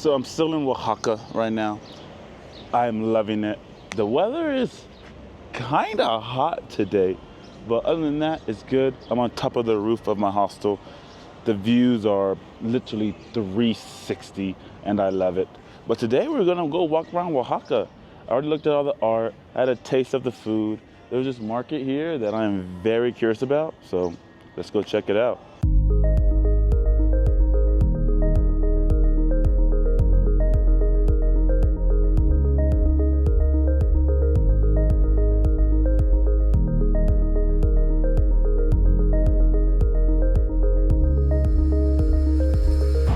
So I'm still in Oaxaca right now. I'm loving it. The weather is kind of hot today, but other than that, it's good. I'm on top of the roof of my hostel. The views are literally 360 and I love it. But today we're gonna go walk around Oaxaca. I already looked at all the art, had a taste of the food. There's this market here that I'm very curious about, so let's go check it out.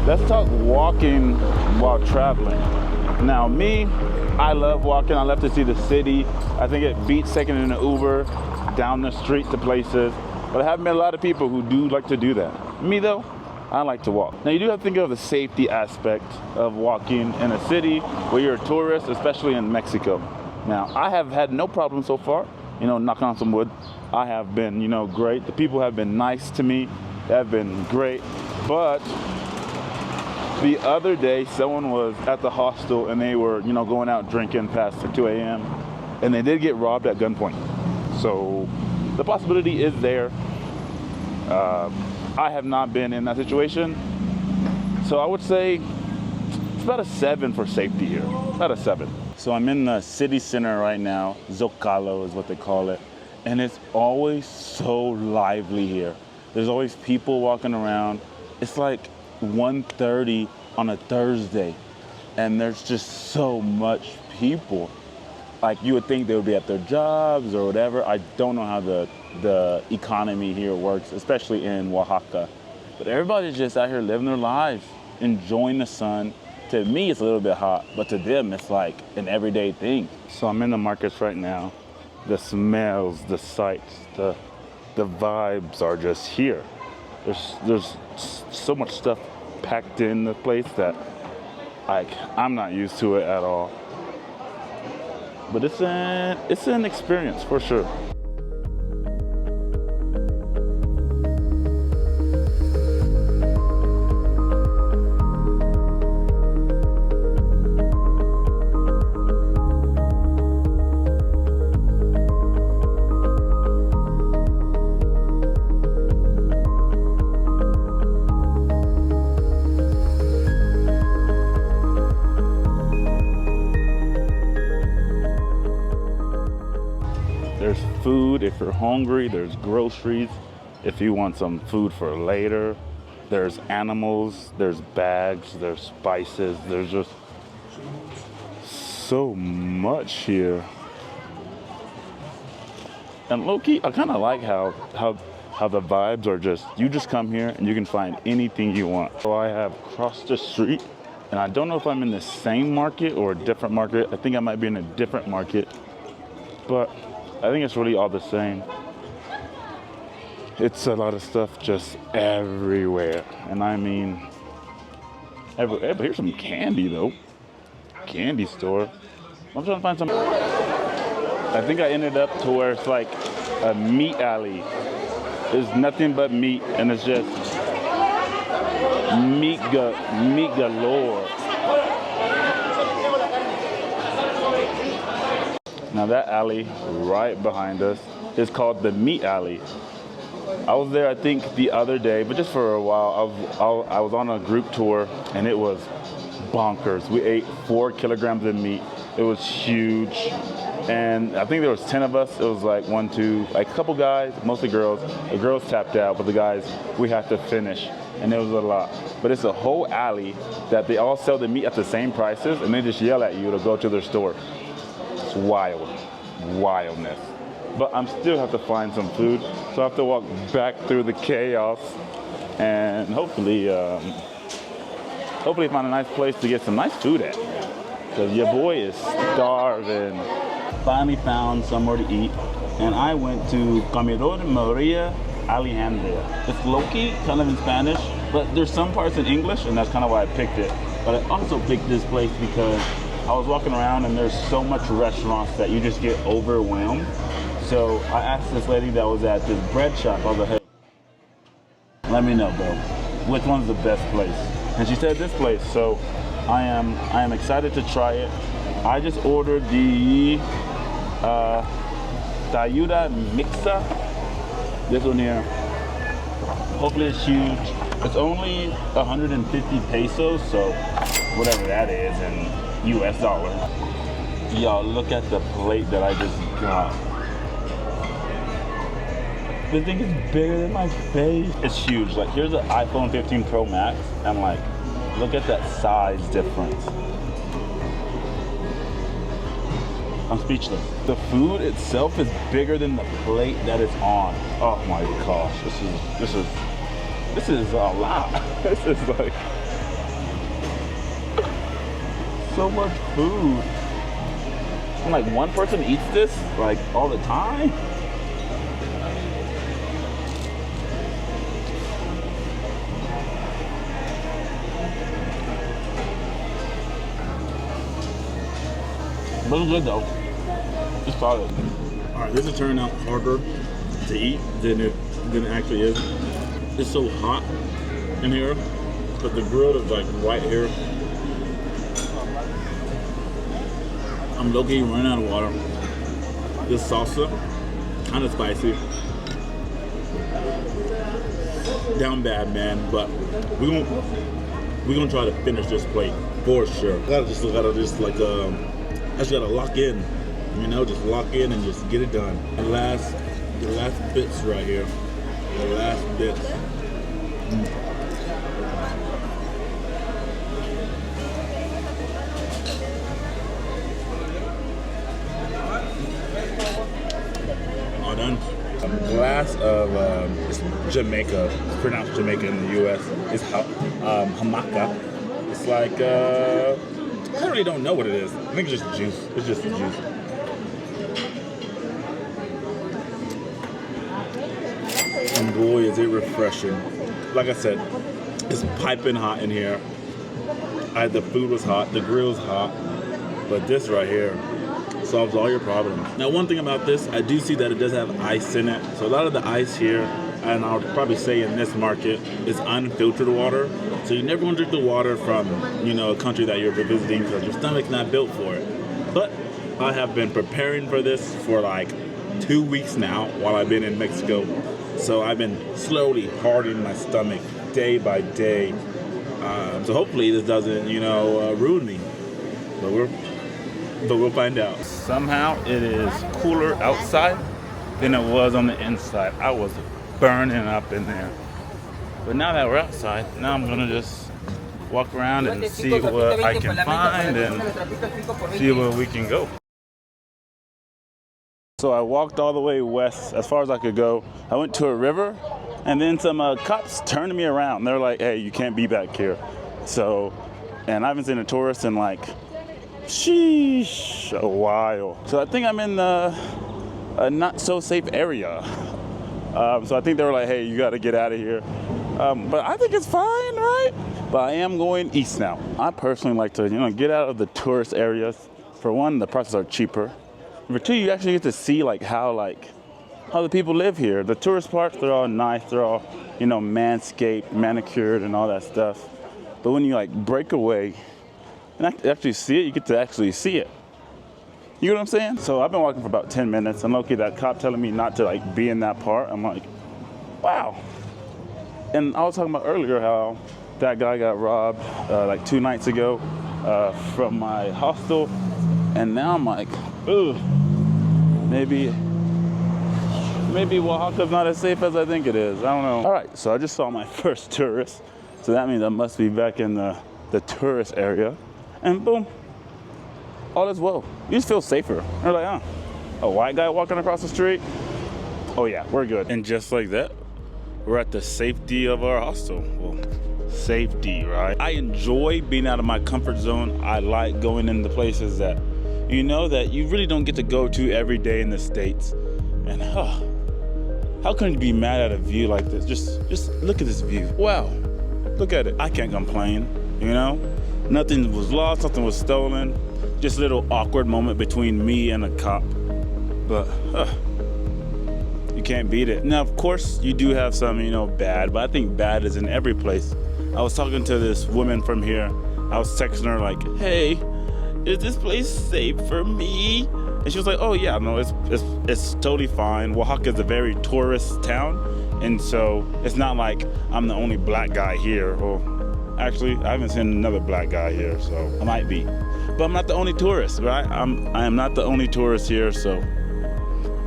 Let's talk walking while traveling. Now me, I love walking. I love to see the city. I think it beats taking an Uber down the street to places. But I haven't met a lot of people who do like to do that. Me though, I like to walk. Now you do have to think of the safety aspect of walking in a city where you're a tourist, especially in Mexico. Now I have had no problem so far, knocking on some wood. I have been, great. The people have been nice to me. They have been great. But the other day, someone was at the hostel and they were, going out drinking past 2 a.m. and they did get robbed at gunpoint. So the possibility is there. I have not been in that situation. So I would say it's about a 7 for safety here, about a 7. So I'm in the city center right now. Zocalo is what they call it. And it's always so lively here. There's always people walking around. It's like 1:30 on a Thursday and there's just so much people. Like you would think they would be at their jobs or whatever. I don't know how the economy here works, especially in Oaxaca, but everybody's just out here living their lives, enjoying the sun. To me it's a little bit hot, but to them it's like an everyday thing. So I'm in the markets right now. The smells, the sights, the vibes are just here. There's so much stuff packed in the place that I'm not used to it at all. But it's an experience for sure. There's food if you're hungry, there's groceries if you want some food for later, there's animals, there's bags, there's spices, there's just so much here. And low-key, I kind of like how the vibes are just, you just come here and you can find anything you want. So I have crossed the street and I don't know if I'm in the same market or a different market. I think I might be in a different market, but I think it's really all the same. It's a lot of stuff just everywhere. And I mean, everywhere. But here's some candy though. Candy store. I'm trying to find some. I think I ended up to where it's like a meat alley. There's nothing but meat and it's just meat galore. Now that alley right behind us is called the Meat Alley. I was there, I think, the other day, but just for a while. I was on a group tour and it was bonkers. We ate 4 kilograms of meat. It was huge. And I think there was 10 of us. It was like a couple guys, mostly girls. The girls tapped out, but the guys, we had to finish. And it was a lot. But it's a whole alley that they all sell the meat at the same prices and they just yell at you to go to their store. Wildness. But I'm still have to find some food, so I have to walk back through the chaos and hopefully find a nice place to get some nice food at, because your boy is starving. Finally found somewhere to eat and I went to Comedor Maria Alejandria. It's low-key, kind of in Spanish, but there's some parts in English and that's kind of why I picked it. But I also picked this place because I was walking around and there's so much restaurants that you just get overwhelmed. So I asked this lady that was at this bread shop. I was like, hey, let me know, bro, which one's the best place? And she said this place. So I am excited to try it. I just ordered the Tayuda Mixa. This one here. Hopefully it's huge. It's only 150 pesos, so whatever that is in US dollars. Y'all, look at the plate that I just got. This thing is bigger than my face. It's huge. Like, here's an iPhone 15 Pro Max, and like, look at that size difference. I'm speechless. The food itself is bigger than the plate that it's on. Oh my gosh, this is a lot. This is like so much food. And like one person eats this like all the time. But it's good though. It's solid. All right, this is turning out harder to eat than it actually is. It's so hot in here, but the grill is like right here. I'm low-key running out of water. This salsa, kind of spicy. Down bad, man, but we're gonna try to finish this plate for sure. I just gotta lock in, you know, just lock in and just get it done. The last bits right here. The last bits. All done. A glass of it's Jamaica. It's pronounced Jamaica in the U.S. It's hamaca. It's like I really don't know what it is. I think it's just juice. It's just juice. And boy, is it refreshing. Like I said, it's piping hot in here. The food was hot, the grill's hot, but this right here solves all your problems. Now, one thing about this, I do see that it does have ice in it. So a lot of the ice here, and I'll probably say in this market, is unfiltered water. So you never want to drink the water from, you know, a country that you're visiting because your stomach's not built for it. But I have been preparing for this for like 2 weeks now while I've been in Mexico. So I've been slowly hardening my stomach day by day. So hopefully this doesn't, you know, ruin me. But we'll find out. Somehow it is cooler outside than it was on the inside. I was burning up in there. But now that we're outside, now I'm gonna just walk around and see what I can find and see where we can go. So I walked all the way west as far as I could go. I went to a river, and then some cops turned me around. They're like, hey, you can't be back here. So, and I haven't seen a tourist in like, sheesh, a while. So I think I'm in a not so safe area. So I think they were like, hey, you gotta get out of here. But I think it's fine, right? But I am going east now. I personally like to, you know, get out of the tourist areas. For one, the prices are cheaper. For two, you actually get to see like how the people live here. The tourist parts, they're all nice. They're all, you know, manscaped, manicured, and all that stuff. But when you like break away and actually see it, you get to actually see it. You know what I'm saying? So I've been walking for about 10 minutes, and low-key that cop telling me not to like be in that part. I'm like, wow. And I was talking about earlier how that guy got robbed like 2 nights ago from my hostel, and now I'm like, ugh, maybe Oaxaca's not as safe as I think it is. I don't know. All right, so I just saw my first tourist, so that means I must be back in the tourist area, and boom, all is well. You just feel safer. You're like, huh, a white guy walking across the street? Oh yeah, we're good. And just like that, we're at the safety of our hostel. Well, safety, right? I enjoy being out of my comfort zone. I like going into places that, you know, that you really don't get to go to every day in the States. And how can you be mad at a view like this? Just look at this view. Wow, look at it. I can't complain, you know? Nothing was lost, nothing was stolen. Just a little awkward moment between me and a cop. But, you can't beat it. Now, of course, you do have some, you know, bad, but I think bad is in every place. I was talking to this woman from here. I was texting her like, hey, is this place safe for me? And she was like, oh yeah, no, it's totally fine. Oaxaca is a very tourist town, and so it's not like I'm the only black guy here. Or actually, I haven't seen another black guy here, so I might be. But I'm not the only tourist, right? I am not the only tourist here, so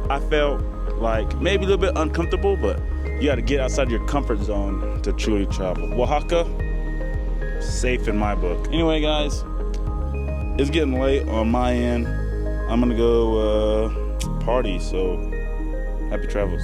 I felt like maybe a little bit uncomfortable, but you got to get outside your comfort zone to truly travel. Oaxaca, safe in my book. Anyway, guys, it's getting late on my end. I'm gonna go party, so happy travels.